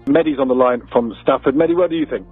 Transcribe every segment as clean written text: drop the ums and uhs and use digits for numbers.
Mehdi's on the line from Stafford. Mehdi, what do you think?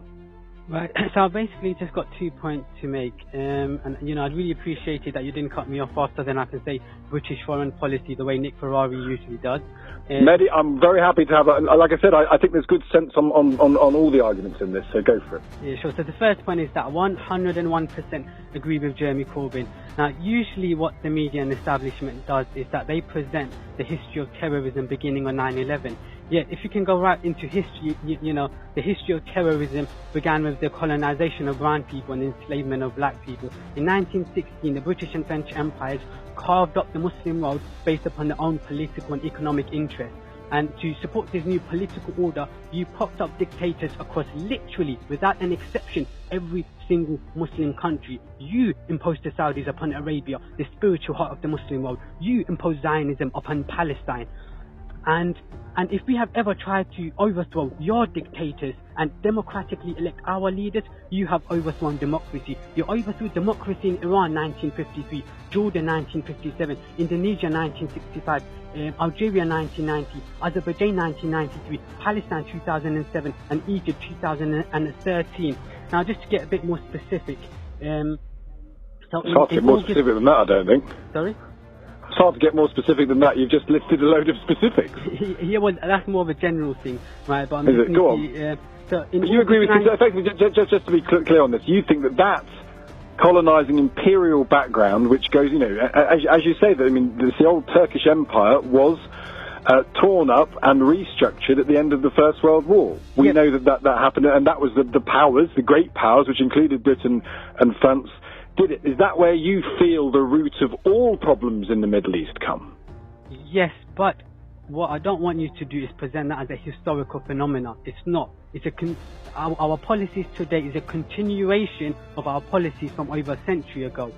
Right, so I basically just got 2 points to make, and I'd really appreciate it that you didn't cut me off faster than I can say British foreign policy the way Nick Ferrari usually does. Mehdi, I'm very happy to have like I said, I think there's good sense on all the arguments in this, so go for it. Yeah, sure. So the first point is that 101% agree with Jeremy Corbyn. Now, usually what the media and establishment does is that they present the history of terrorism beginning on 9/11. Yet, if you can go right into history, the history of terrorism began with the colonization of brown people and enslavement of black people. In 1916, the British and French empires carved up the Muslim world based upon their own political and economic interests. And to support this new political order, you popped up dictators across literally, without an exception, every single Muslim country. You imposed the Saudis upon Arabia, the spiritual heart of the Muslim world. You imposed Zionism upon Palestine. And if we have ever tried to overthrow your dictators and democratically elect our leaders, you have overthrown democracy. You overthrew democracy in Iran 1953, Jordan 1957, Indonesia 1965, Algeria 1990, Azerbaijan 1993, Palestine 2007, and Egypt 2013. Now, just to get a bit more specific, it's hard to get more specific than that, I don't think. Sorry? It's hard to get more specific than that. You've just listed a load of specifics. Yeah, well, that's more of a general thing, right? But Is it? Go on. But you agree with effectively, just to be clear on this, you think that that's colonising imperial background, which goes, as you say, that the old Turkish Empire was torn up and restructured at the end of the First World War. We know that happened, and that was the powers, the great powers, which included Britain and France, did it. Is that where you feel the root of all problems in the Middle East come? Yes, but what I don't want you to do is present that as a historical phenomenon. It's not. Our policies today is a continuation of our policies from over a century ago.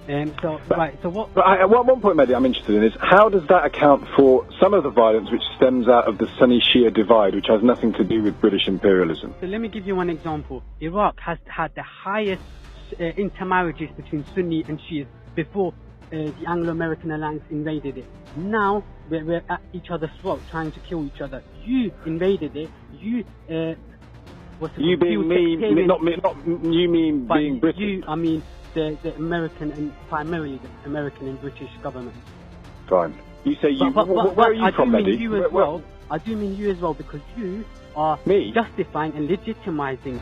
One point, Mehdi, I'm interested in is how does that account for some of the violence which stems out of the Sunni-Shia divide, which has nothing to do with British imperialism? So let me give you one example. Iraq has had the highest intermarriages between Sunni and Shias before the Anglo-American alliance invaded it. Now we're at each other's throat trying to kill each other. You invaded it. You being me, not you mean being British. I mean the American and primarily the American and British government. Fine. You say you. Where are you from, Mehdi? I do mean you as well because you are justifying and legitimizing